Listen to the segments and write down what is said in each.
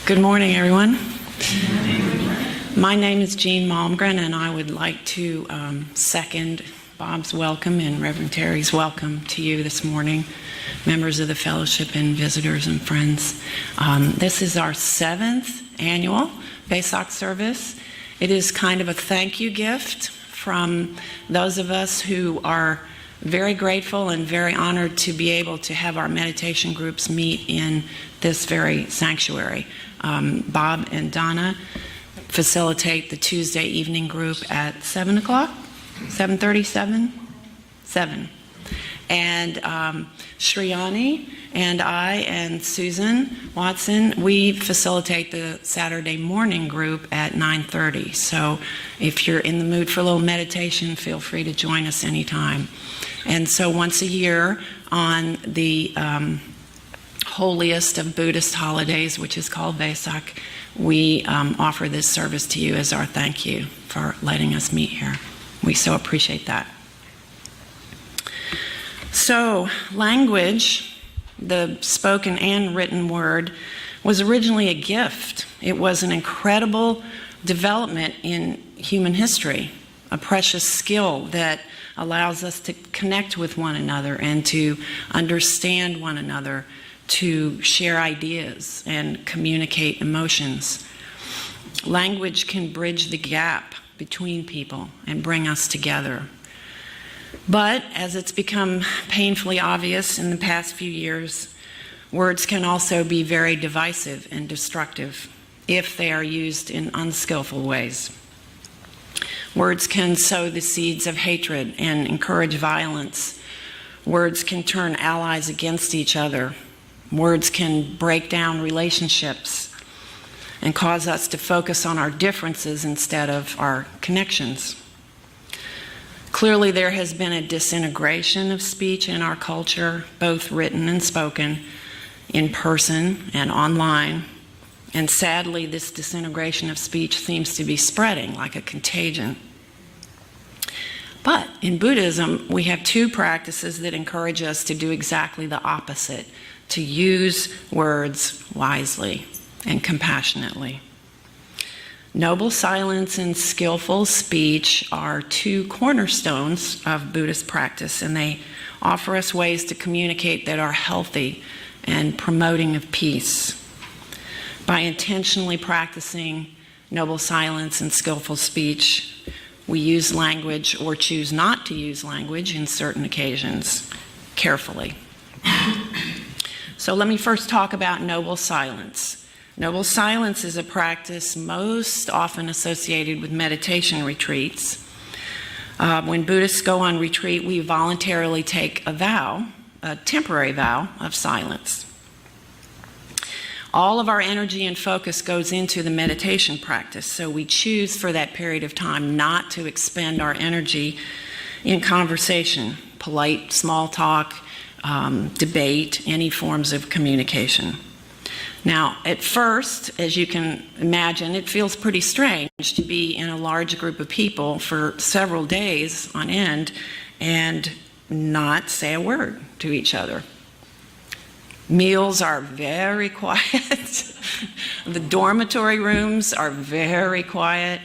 Good morning, everyone. My name is Jeanne Malmgren, and I would like to second Bob's welcome and Reverend Terry's welcome to you this morning, members of the fellowship and visitors and friends. This is our 7th annual VESAK service. It is kind of a thank you gift from those of us who are very grateful and very honored to be able to have our meditation groups meet in this very sanctuary. Bob and Donna facilitate the Tuesday evening group at 7 o'clock, 7:37? 7. And Sriyani and I and Susan Watson, we facilitate the Saturday morning group at 9:30. So if you're in the mood for a little meditation, feel free to join us anytime. And so once a year on the holiest of Buddhist holidays, which is called VESAK, we offer this service to you as our thank you for letting us meet here. We so appreciate that. So, language, the spoken and written word, was originally a gift. It was an incredible development in human history, a precious skill that allows us to connect with one another and to understand one another, to share ideas and communicate emotions. Language can bridge the gap between people and bring us together. But as it's become painfully obvious in the past few years, words can also be very divisive and destructive if they are used in unskillful ways. Words can sow the seeds of hatred and encourage violence. Words can turn allies against each other. Words can break down relationships and cause us to focus on our differences instead of our connections. Clearly, there has been a disintegration of speech in our culture, both written and spoken, in person and online. And sadly, this disintegration of speech seems to be spreading like a contagion. But in Buddhism, we have two practices that encourage us to do exactly the opposite, to use words wisely and compassionately. Noble silence and skillful speech are two cornerstones of Buddhist practice, and they offer us ways to communicate that are healthy and promoting of peace. By intentionally practicing noble silence and skillful speech, we use language or choose not to use language in certain occasions carefully. So let me first talk about noble silence. Noble silence is a practice most often associated with meditation retreats. When Buddhists go on retreat, we voluntarily take a vow, a temporary vow of silence. All of our energy and focus goes into the meditation practice, so we choose for that period of time not to expend our energy in conversation, polite small talk, debate, any forms of communication. Now, at first, as you can imagine, it feels pretty strange to be in a large group of people for several days on end and not say a word to each other. Meals are very quiet. The dormitory rooms are very quiet.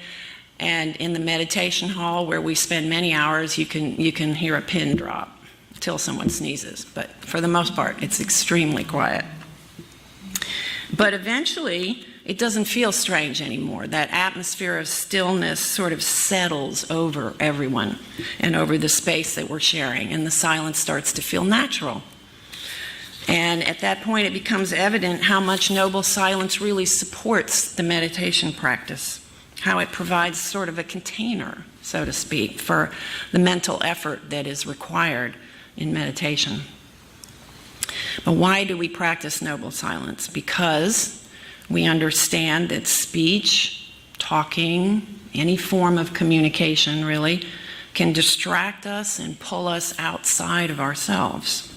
And in the meditation hall, where we spend many hours, you can hear a pin drop till someone sneezes. But for the most part, it's extremely quiet. But eventually, it doesn't feel strange anymore. That atmosphere of stillness sort of settles over everyone and over the space that we're sharing, and the silence starts to feel natural. And at that point, it becomes evident how much noble silence really supports the meditation practice, how it provides sort of a container, so to speak, for the mental effort that is required in meditation. But why do we practice noble silence? Because we understand that speech, talking, any form of communication really, can distract us and pull us outside of ourselves.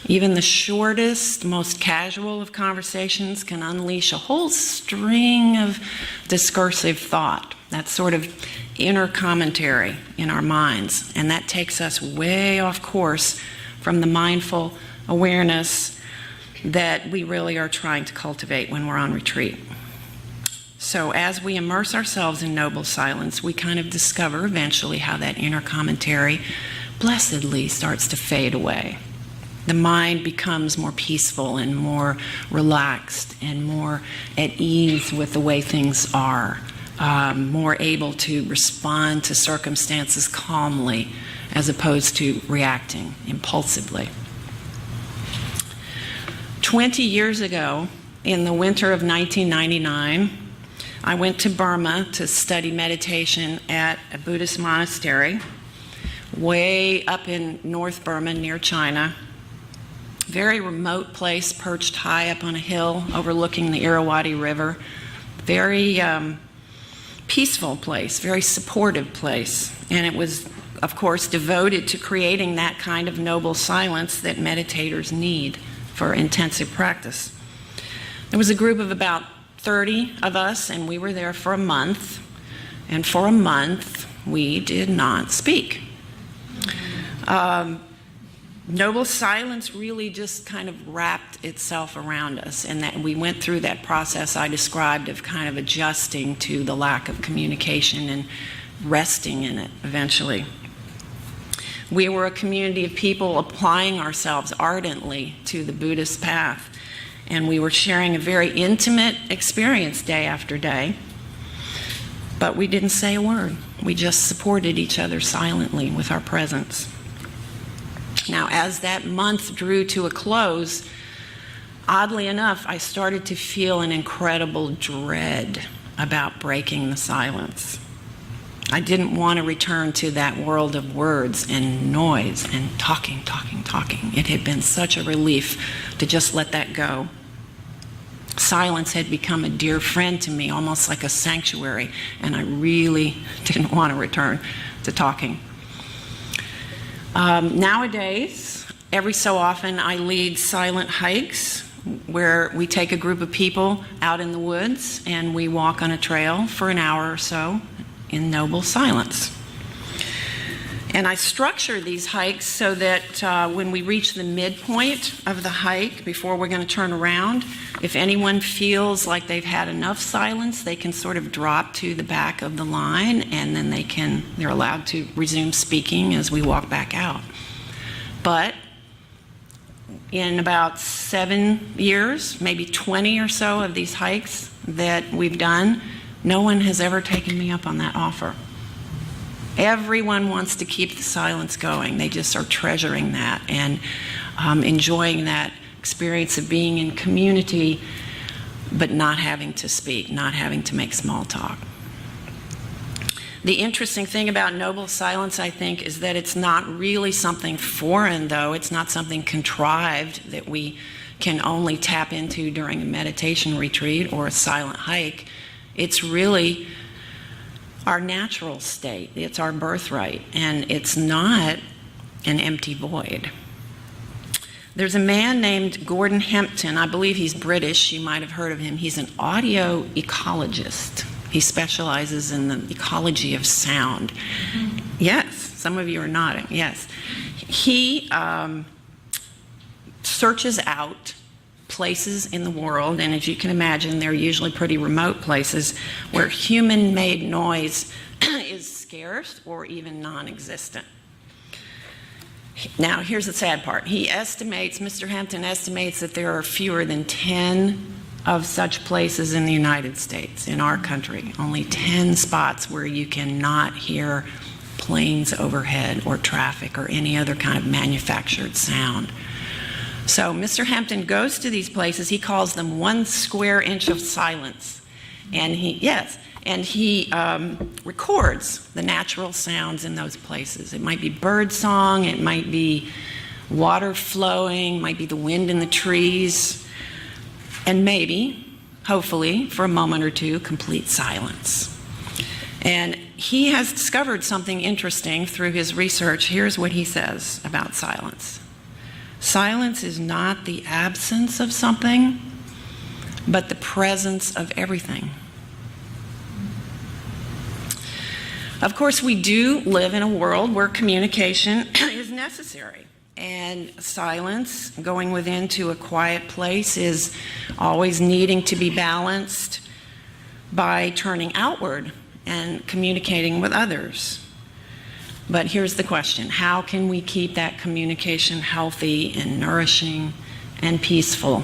Even the shortest, most casual of conversations can unleash a whole string of discursive thought, that sort of inner commentary in our minds, and that takes us way off course from the mindful awareness that we really are trying to cultivate when we're on retreat. So as we immerse ourselves in noble silence, we kind of discover eventually how that inner commentary blessedly starts to fade away. The mind becomes more peaceful and more relaxed and more at ease with the way things are, more able to respond to circumstances calmly as opposed to reacting impulsively. 20 years ago, in the winter of 1999, I went to Burma to study meditation at a Buddhist monastery way up in North Burma near China. Very remote place perched high up on a hill overlooking the Irrawaddy River. Very peaceful place, very supportive place. And it was, of course, devoted to creating that kind of noble silence that meditators need for intensive practice. There was a group of about 30 of us, and we were there for a month. And for a month, we did not speak. Noble silence really just kind of wrapped itself around us, and that we went through that process I described of kind of adjusting to the lack of communication and resting in it eventually. We were a community of people applying ourselves ardently to the Buddhist path, and we were sharing a very intimate experience day after day, but we didn't say a word. We just supported each other silently with our presence. Now, as that month drew to a close, oddly enough, I started to feel an incredible dread about breaking the silence. I didn't want to return to that world of words and noise and talking. It had been such a relief to just let that go. Silence had become a dear friend to me, almost like a sanctuary, and I really didn't want to return to talking. Nowadays, every so often I lead silent hikes where we take a group of people out in the woods and we walk on a trail for an hour or so in noble silence. And I structure these hikes so that when we reach the midpoint of the hike, before we're going to turn around, if anyone feels like they've had enough silence, they can sort of drop to the back of the line, and then they're allowed to resume speaking as we walk back out. But in about 7 years, maybe 20 or so of these hikes that we've done, no one has ever taken me up on that offer. Everyone wants to keep the silence going. They just are treasuring that and enjoying that experience of being in community, but not having to speak, not having to make small talk. The interesting thing about noble silence, I think, is that it's not really something foreign, though. It's not something contrived that we can only tap into during a meditation retreat or a silent hike. It's really our natural state. It's our birthright, and it's not an empty void. There's a man named Gordon Hempton. I believe he's British. You might have heard of him. He's an audio ecologist. He specializes in the ecology of sound. Mm-hmm. Yes, some of you are nodding. Yes. He searches out places in the world, and as you can imagine, they're usually pretty remote places where human-made noise is scarce or even non-existent. Now, here's the sad part. Mr. Hampton estimates that there are fewer than 10 of such places in the United States, in our country. Only 10 spots where you cannot hear planes overhead or traffic or any other kind of manufactured sound. So Mr. Hampton goes to these places. He calls them 1 square inch of silence. And he records the natural sounds in those places. It might be bird song, it might be water flowing, it might be the wind in the trees, and maybe, hopefully, for a moment or two, complete silence. And he has discovered something interesting through his research. Here's what he says about silence. Silence is not the absence of something, but the presence of everything. Of course, we do live in a world where communication is necessary. and silence, going within to a quiet place, is always needing to be balanced by turning outward and communicating with others. But here's the question: how can we keep that communication healthy and nourishing and peaceful?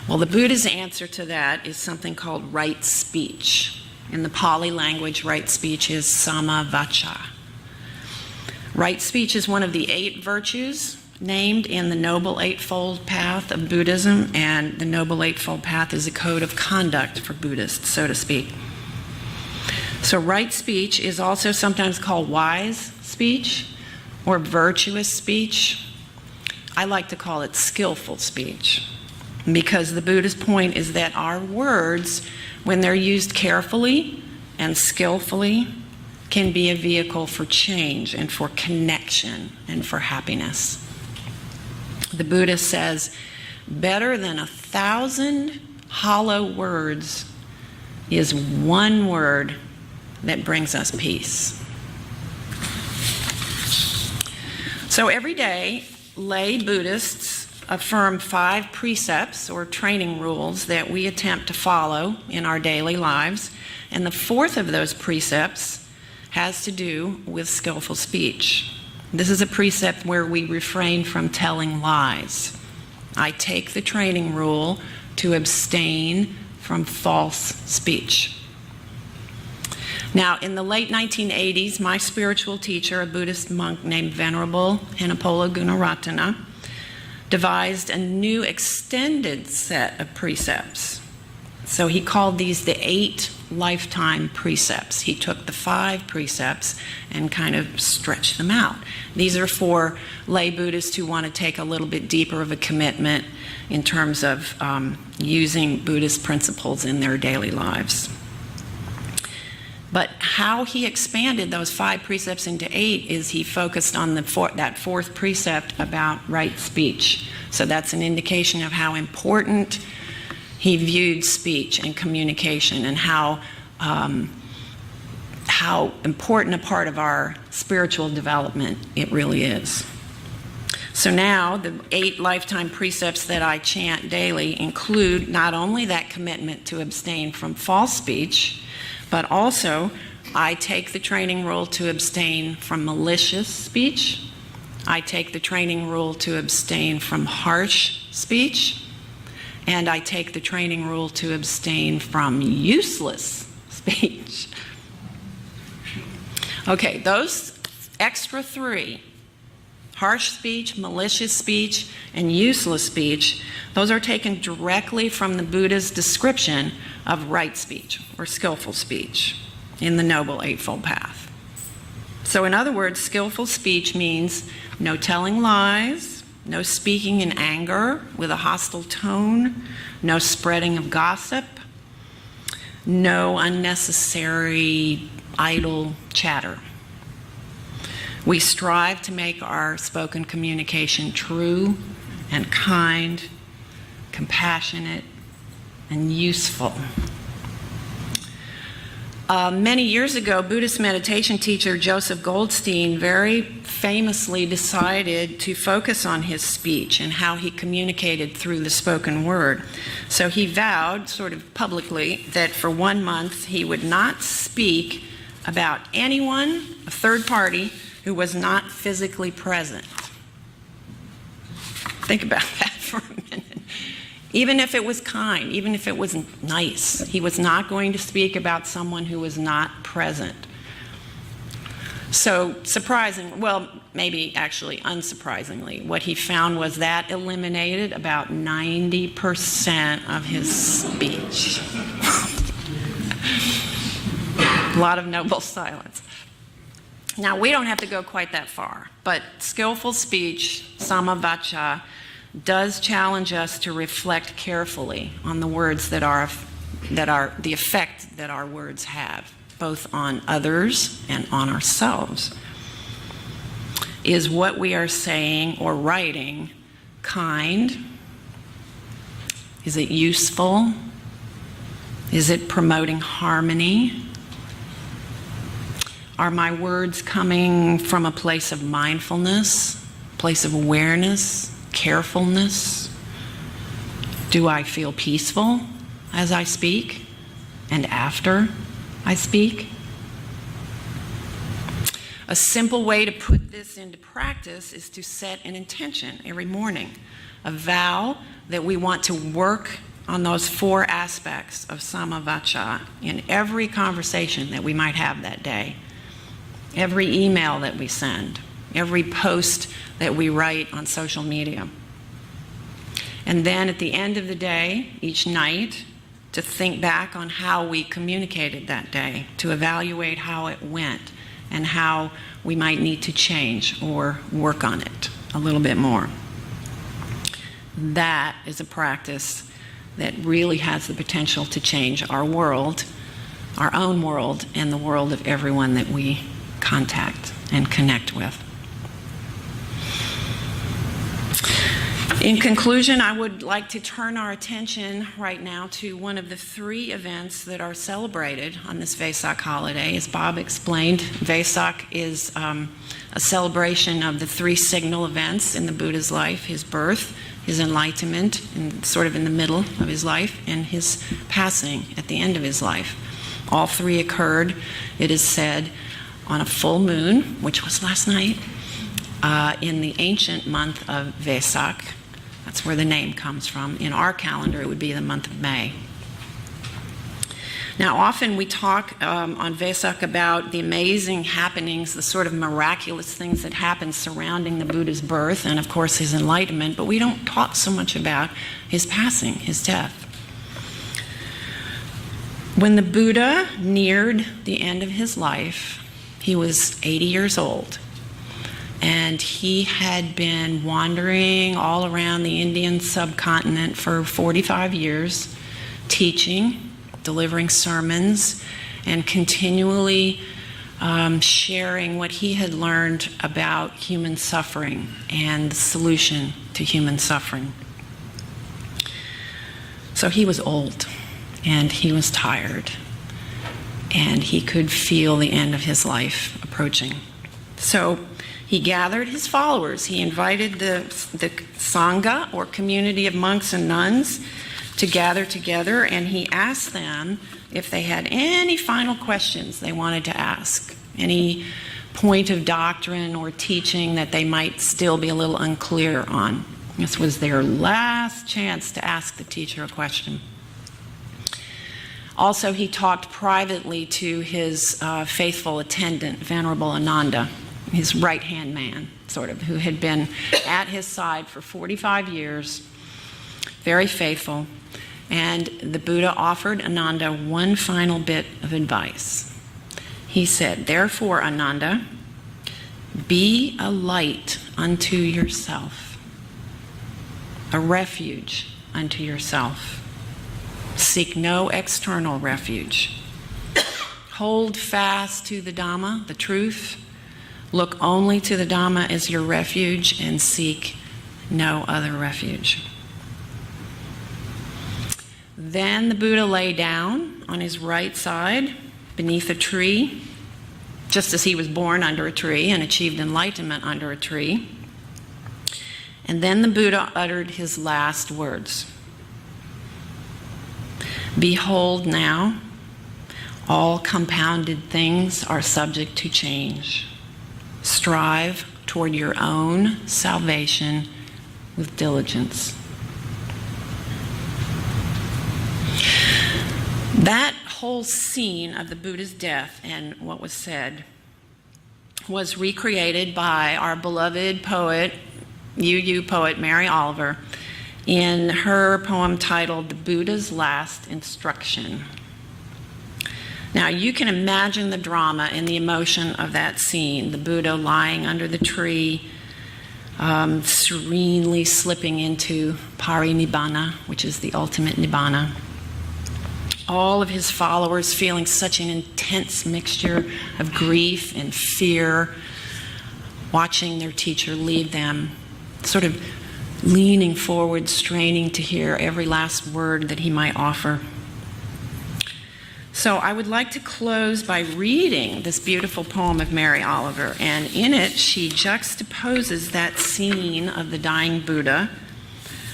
Well, the Buddha's answer to that is something called right speech. In the Pali language, right speech is samavacha. Right speech is one of the 8 virtues named in the Noble Eightfold Path of Buddhism, and the Noble Eightfold Path is a code of conduct for Buddhists, so to speak. So right speech is also sometimes called wise speech or virtuous speech. I like to call it skillful speech, because the Buddha's point is that our words, when they're used carefully and skillfully, can be a vehicle for change and for connection and for happiness. The Buddha says, better than 1,000 hollow words is one word that brings us peace. So every day, lay Buddhists affirm 5 precepts or training rules that we attempt to follow in our daily lives. And the 4th of those precepts has to do with skillful speech. This is a precept where we refrain from telling lies. I take the training rule to abstain from false speech. Now, in the late 1980s, my spiritual teacher, a Buddhist monk named Venerable Henepola Gunaratana, devised a new extended set of precepts. So he called these the 8 lifetime precepts. He took the 5 precepts and kind of stretched them out. These are for lay Buddhists who want to take a little bit deeper of a commitment in terms of using Buddhist principles in their daily lives. But how he expanded those 5 precepts into 8 is he focused on that 4th precept about right speech. So that's an indication of how important he viewed speech and communication, and how important a part of our spiritual development it really is. So now the 8 lifetime precepts that I chant daily include not only that commitment to abstain from false speech, but also I take the training rule to abstain from malicious speech. I take the training rule to abstain from harsh speech. And I take the training rule to abstain from useless speech. Okay, those extra 3, harsh speech, malicious speech, and useless speech, those are taken directly from the Buddha's description of right speech or skillful speech in the Noble Eightfold Path. So in other words, skillful speech means no telling lies, no speaking in anger with a hostile tone, no spreading of gossip, no unnecessary idle chatter. We strive to make our spoken communication true and kind, compassionate, and useful. Many years ago, Buddhist meditation teacher Joseph Goldstein very famously decided to focus on his speech and how he communicated through the spoken word. So he vowed, sort of publicly, that for 1 month he would not speak about anyone, a third party, who was not physically present. Think about that for a minute. Even if it was kind, even if it was nice, he was not going to speak about someone who was not present. So surprising, well, maybe actually unsurprisingly, what he found was that eliminated about 90% of his speech. A lot of noble silence. Now, we don't have to go quite that far, but skillful speech, samavacha, does challenge us to reflect carefully on the words that are the effect that our words have, both on others and on ourselves. Is what we are saying or writing kind? Is it useful? Is it promoting harmony? Are my words coming from a place of mindfulness place of awareness, carefulness? Do I feel peaceful as I speak and after I speak? A simple way to put this into practice is to set an intention every morning, a vow that we want to work on those 4 aspects of samavacha in every conversation that we might have that day, every email that we send, every post that we write on social media. And then at the end of the day, each night, to think back on how we communicated that day, to evaluate how it went, and how we might need to change or work on it a little bit more. That is a practice that really has the potential to change our world, our own world, and the world of everyone that we contact and connect with. In conclusion, I would like to turn our attention right now to one of the 3 events that are celebrated on this VESAK holiday. As Bob explained, VESAK is a celebration of the 3 signal events in the Buddha's life: his birth, his enlightenment, and sort of in the middle of his life, and his passing at the end of his life. All 3 occurred, it is said, on a full moon, which was last night, in the ancient month of VESAK. That's where the name comes from. In our calendar, it would be the month of May. Now, often we talk on VESAK about the amazing happenings, the sort of miraculous things that happen surrounding the Buddha's birth and, of course, his enlightenment, but we don't talk so much about his passing, his death. When the Buddha neared the end of his life, he was 80 years old. And he had been wandering all around the Indian subcontinent for 45 years, teaching, delivering sermons, and continually sharing what he had learned about human suffering and the solution to human suffering. So he was old, and he was tired, and he could feel the end of his life approaching. So he gathered his followers. He invited the Sangha, or community of monks and nuns, to gather together, and he asked them if they had any final questions they wanted to ask, any point of doctrine or teaching that they might still be a little unclear on. This was their last chance to ask the teacher a question. Also, he talked privately to his faithful attendant, Venerable Ananda, his right-hand man, sort of, who had been at his side for 45 years, very faithful. And the Buddha offered Ananda one final bit of advice. He said, "Therefore, Ananda, be a light unto yourself, a refuge unto yourself. Seek no external refuge. Hold fast to the Dhamma, the truth. Look only to the Dhamma as your refuge and seek no other refuge." Then the Buddha lay down on his right side beneath a tree, just as he was born under a tree and achieved enlightenment under a tree. And then the Buddha uttered his last words. "Behold now, all compounded things are subject to change. Strive toward your own salvation with diligence." That whole scene of the Buddha's death and what was said was recreated by our beloved poet, UU poet Mary Oliver, in her poem titled "The Buddha's Last Instruction." Now, you can imagine the drama and the emotion of that scene. The Buddha lying under the tree, serenely slipping into parinibbana, which is the ultimate nibbana. All of his followers feeling such an intense mixture of grief and fear, watching their teacher leave them, sort of leaning forward, straining to hear every last word that he might offer. So I would like to close by reading this beautiful poem of Mary Oliver, and in it she juxtaposes that scene of the dying Buddha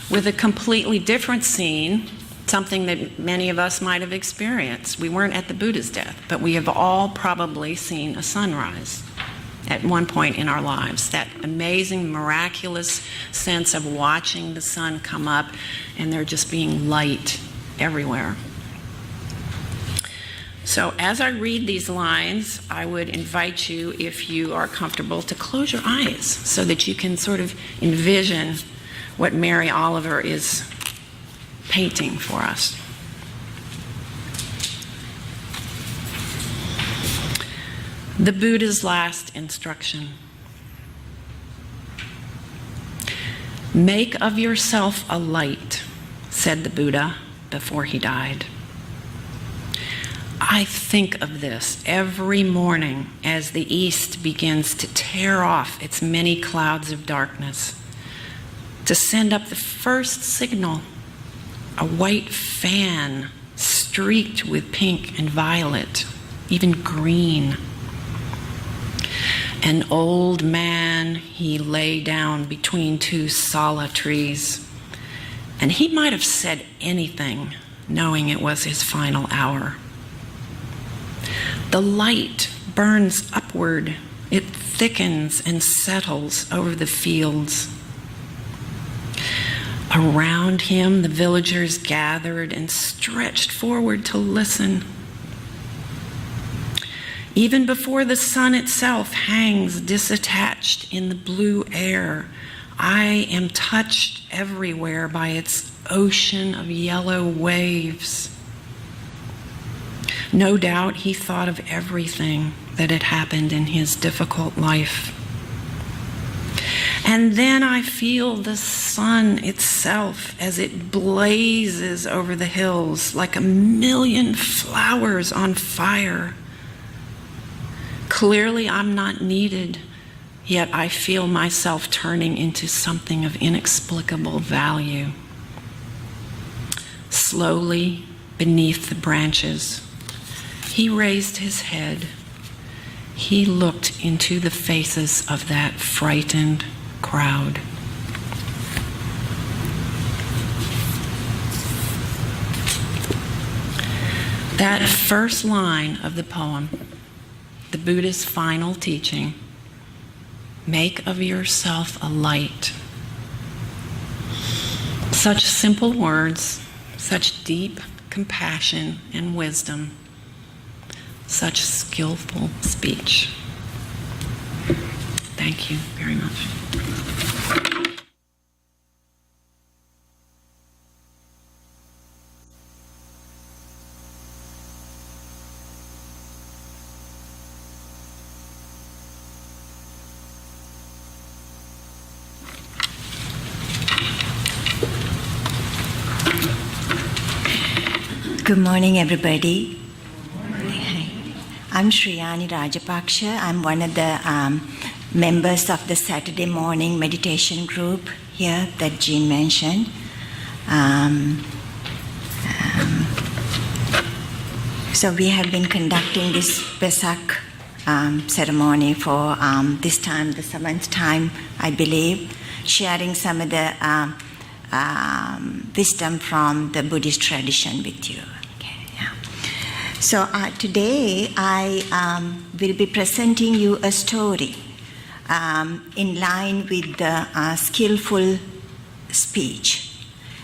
with a completely different scene, something that many of us might have experienced. We weren't at the Buddha's death, but we have all probably seen a sunrise at one point in our lives. That amazing, miraculous sense of watching the sun come up and there just being light everywhere. So as I read these lines, I would invite you, if you are comfortable, to close your eyes so that you can sort of envision what Mary Oliver is painting for us. The Buddha's last instruction. Make of yourself a light, said the Buddha before he died. I think of this every morning as the east begins to tear off its many clouds of darkness, to send up the first signal, a white fan streaked with pink and violet, even green. An old man, he lay down between two sala trees, and he might have said anything, knowing it was his final hour. The light burns upward. It thickens and settles over the fields. Around him, the villagers gathered and stretched forward to listen. Even before the sun itself hangs disattached in the blue air, I am touched everywhere by its ocean of yellow waves. No doubt he thought of everything that had happened in his difficult life. And then I feel the sun itself as it blazes over the hills like a million flowers on fire. Clearly I'm not needed, yet I feel myself turning into something of inexplicable value. Slowly, beneath the branches, he raised his head. He looked into the faces of that frightened crowd. That first line of the poem, the Buddha's final teaching, make of yourself a light. Such simple words, such deep compassion and wisdom, such skillful speech. Thank you very much. Good morning, everybody. I'm Sriyani Rajapakse. I'm one of the members of the Saturday morning meditation group here that Jeanne mentioned. So we have been conducting this VESAK ceremony for this time, the 7th time, I believe, sharing some of the wisdom from the Buddhist tradition with you. So today I will be presenting you a story in line with the skillful speech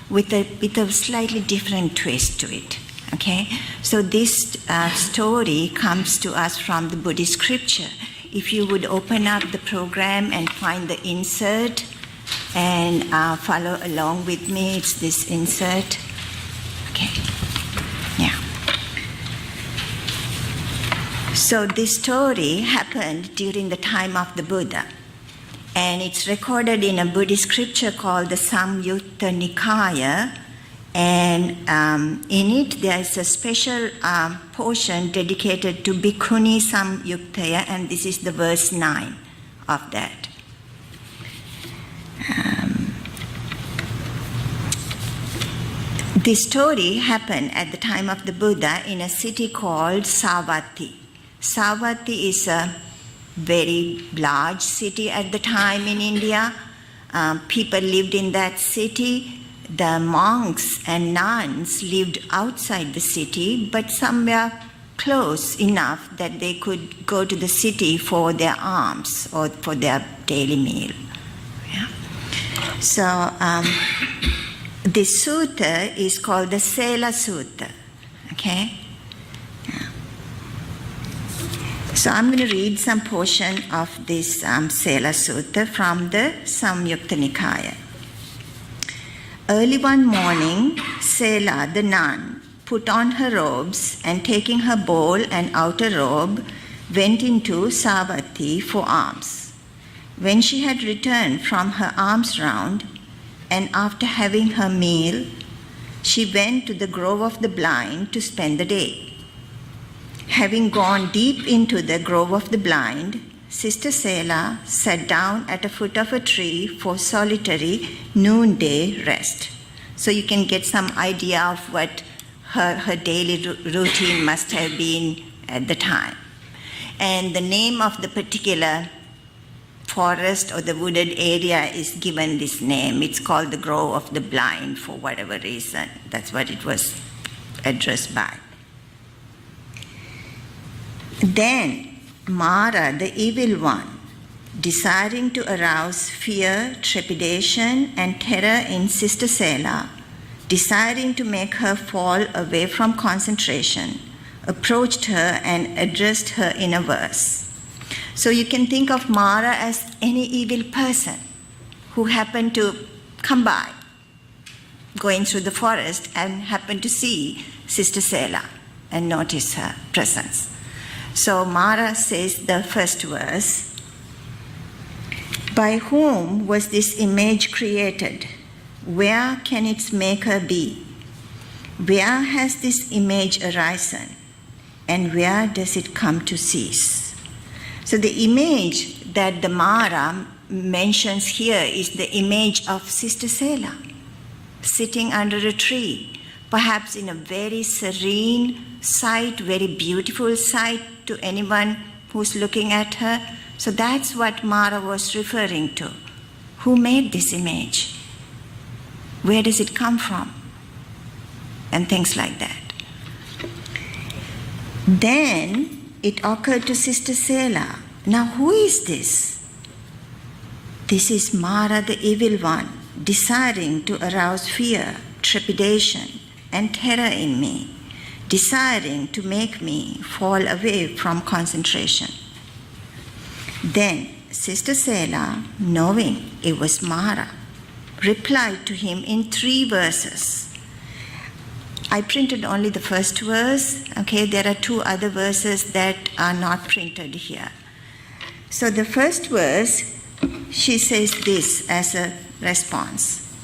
with a slightly different twist to it. Okay, so this story comes to us from the Buddhist scripture. If you would open up the program and find the insert and follow along with me, it's this insert. Okay, yeah. So this story happened during the time of the Buddha, and it's recorded in a Buddhist scripture called the Samyutta Nikaya, and in it there is a special portion dedicated to Bhikkhuni Samyuktaya, and this is the verse 9 of that. This story happened at the time of the Buddha in a city called Savatthi. Savatthi is a very large city at the time in India. People lived in that city. The monks and nuns lived outside the city, but somewhere close enough that they could go to the city for their alms or for their daily meal. Yeah. So this sutta is called the Sela Sutta. Okay? Yeah. So I'm going to read some portion of this Sela Sutta from the Samyukta Nikaya. Early one morning, Sela, the nun, put on her robes and taking her bowl and outer robe, went into Savatthi for alms. When she had returned from her alms round, and after having her meal, she went to the Grove of the Blind to spend the day. Having gone deep into the Grove of the Blind, Sister Sela sat down at the foot of a tree for solitary noonday rest. So you can get some idea of what her daily routine must have been at the time. And the name of the particular forest or the wooded area is given this name. It's called the Grove of the Blind for whatever reason. That's what it was addressed by. Then Mara, the evil one, desiring to arouse fear, trepidation, and terror in Sister Sela, desiring to make her fall away from concentration, approached her and addressed her in a verse. So you can think of Mara as any evil person who happened to come by, going through the forest, and happened to see Sister Sela and notice her presence. So Mara says the first verse, by whom was this image created? Where can its maker be? Where has this image arisen? And where does it come to cease? So the image that the Mara mentions here is the image of Sister Sela, sitting under a tree, perhaps in a very serene sight, very beautiful sight to anyone who's looking at her. So that's what Mara was referring to. Who made this image? Where does it come from? And things like that. Then it occurred to Sister Sela, now who is this? This is Mara, the evil one, desiring to arouse fear, trepidation, and terror in me, desiring to make me fall away from concentration. Then Sister Sela, knowing it was Mara, replied to him in 3 verses. I printed only the first verse. Okay, there are 2 other verses that are not printed here. So the first verse, she says this as a response.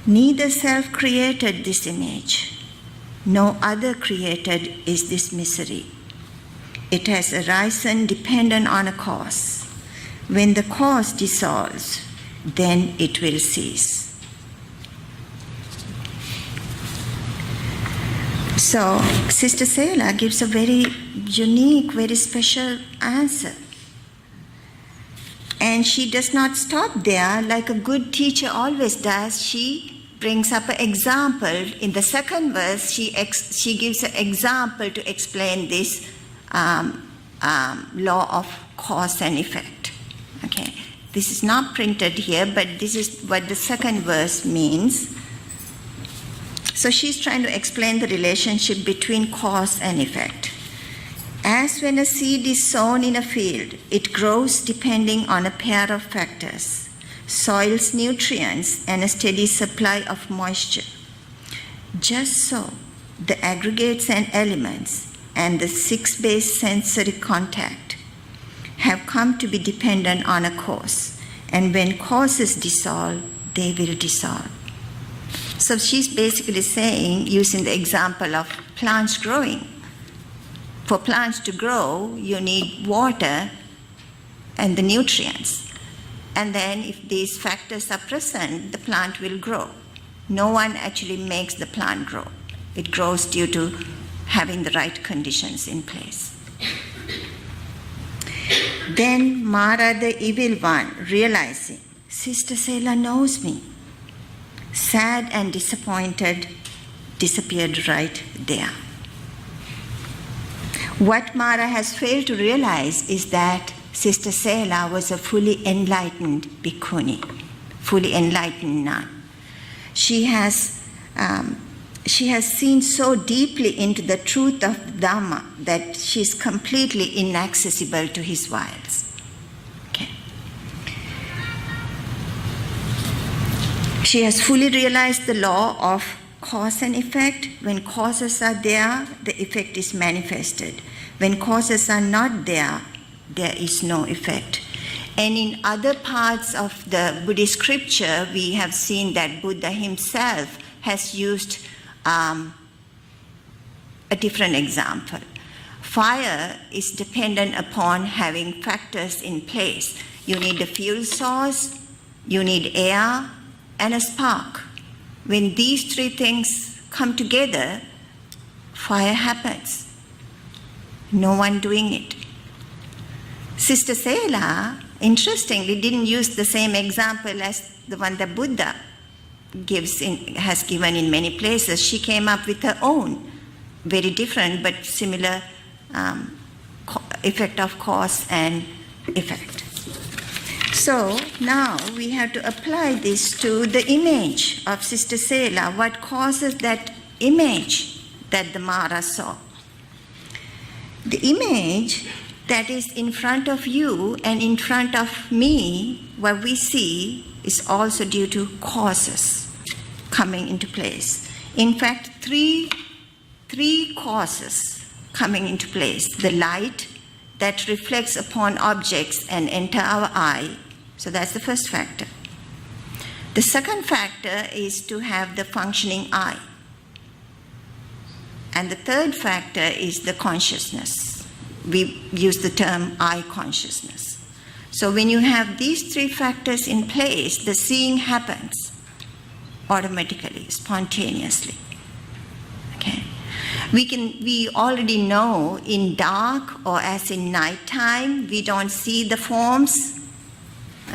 Neither self created this image, no other created is this misery. It has arisen dependent on a cause. When the cause dissolves, then it will cease. So Sister Sela gives a very unique, very special answer. And she does not stop there like a good teacher always does. She brings up an example. In the second verse, she gives an example to explain this law of cause and effect. Okay, this is not printed here, but this is what the second verse means. So she's trying to explain the relationship between cause and effect. As when a seed is sown in a field, it grows depending on a pair of factors: soil's nutrients and a steady supply of moisture. Just so, the aggregates and elements and the 6 base sensory contact have come to be dependent on a cause, and when causes dissolve, they will dissolve. So she's basically saying, using the example of plants growing. For plants to grow, you need water and the nutrients. And then if these factors are present, the plant will grow. No one actually makes the plant grow. It grows due to having the right conditions in place. Then Mara, the evil one, realizing, Sister Sela knows me, sad and disappointed, disappeared right there. What Mara has failed to realize is that Sister Sela was a fully enlightened bhikkhuni, fully enlightened nun. She has seen so deeply into the truth of Dhamma that she is completely inaccessible to his wiles. Okay. She has fully realized the law of cause and effect. When causes are there, the effect is manifested. When causes are not there, there is no effect. And in other parts of the Buddhist scripture, we have seen that Buddha himself has used a different example. Fire is dependent upon having factors in place. You need a fuel source, you need air, and a spark. When these three things come together, fire happens. No one doing it. Sister Sela, interestingly, didn't use the same example as the one that Buddha has given in many places. She came up with her own, very different but similar effect of cause and effect. So now we have to apply this to the image of Sister Sela. What causes that image that the Mara saw? The image that is in front of you and in front of me, what we see is also due to causes coming into place. In fact, three causes coming into place. The light that reflects upon objects and enter our eye. So that's the first factor. The second factor is to have the functioning eye. And the third factor is the consciousness. We use the term eye consciousness. So when you have these three factors in place, the seeing happens automatically, spontaneously. Okay? We already know in dark or as in nighttime, we don't see the forms.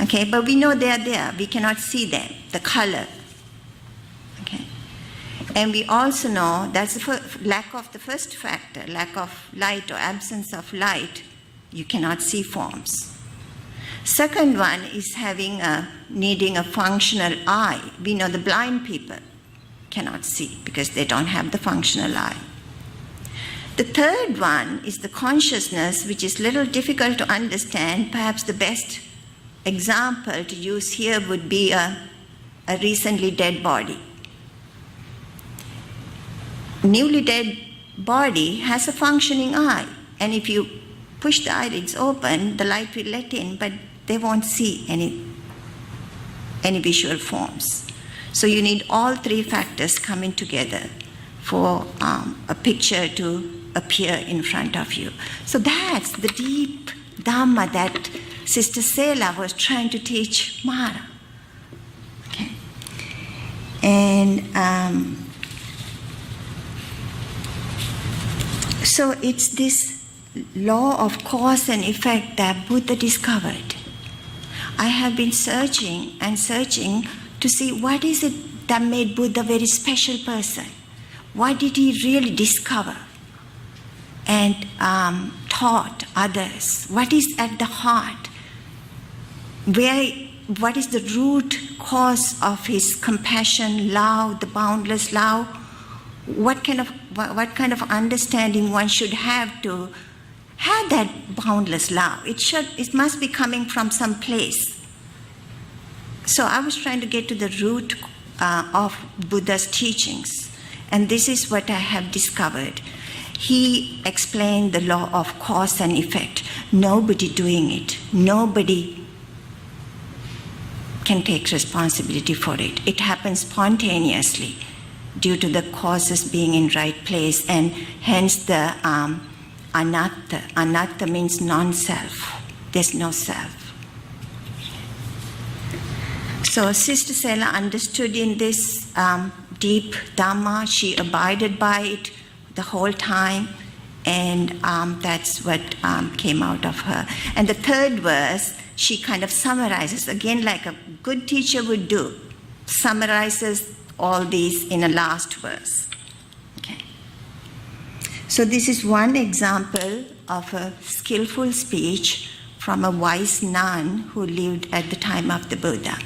Okay, but we know they are there. We cannot see them, the color. Okay, and we also know that's the lack of the first factor, lack of light or absence of light. You cannot see forms. Second one is needing a functional eye. We know the blind people cannot see because they don't have the functional eye. The third one is the consciousness, which is a little difficult to understand. Perhaps the best example to use here would be a recently dead body. Newly dead body has a functioning eye, and if you push the eyelids open, the light will let in, but they won't see any visual forms. So you need all three factors coming together for a picture to appear in front of you. So that's the deep Dhamma that Sister Sela was trying to teach Mara. Okay. And so it's this law of cause and effect that Buddha discovered. I have been searching and searching to see what is it that made Buddha a very special person. What did he really discover and taught others? What is at the heart? What is the root cause of his compassion, love, the boundless love? What kind of understanding one should have to have that boundless love? It must be coming from some place. So I was trying to get to the root of Buddha's teachings, and this is what I have discovered. He explained the law of cause and effect. Nobody doing it. Nobody can take responsibility for it. It happens spontaneously due to the causes being in right place, and hence the anatta. Anatta means non-self. There's no self. So Sister Sela understood in this deep Dhamma. She abided by it the whole time, and that's what came out of her. And the third verse, she kind of summarizes, again like a good teacher would do, summarizes all these in a last verse. Okay. So this is one example of a skillful speech from a wise nun who lived at the time of the Buddha.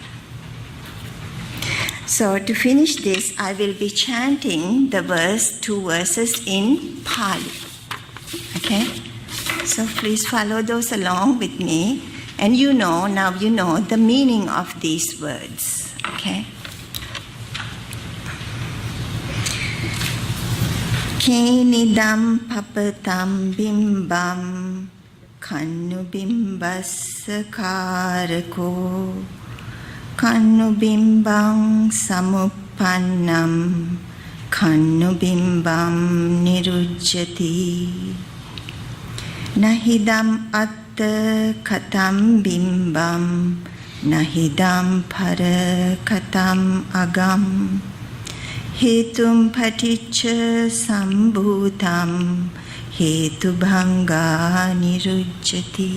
So to finish this, I will be chanting the two verses in Pali. Okay? So please follow those along with me. And now you know the meaning of these words. Okay? Kenidam papatam bimbam kannu bimbassa karako kannu bimbam samuppannam kannu bimbam nirujjati nahidam atta katam bimbam nahidam para katam agam hetum paticca sambhutam hetubhanga nirujjati.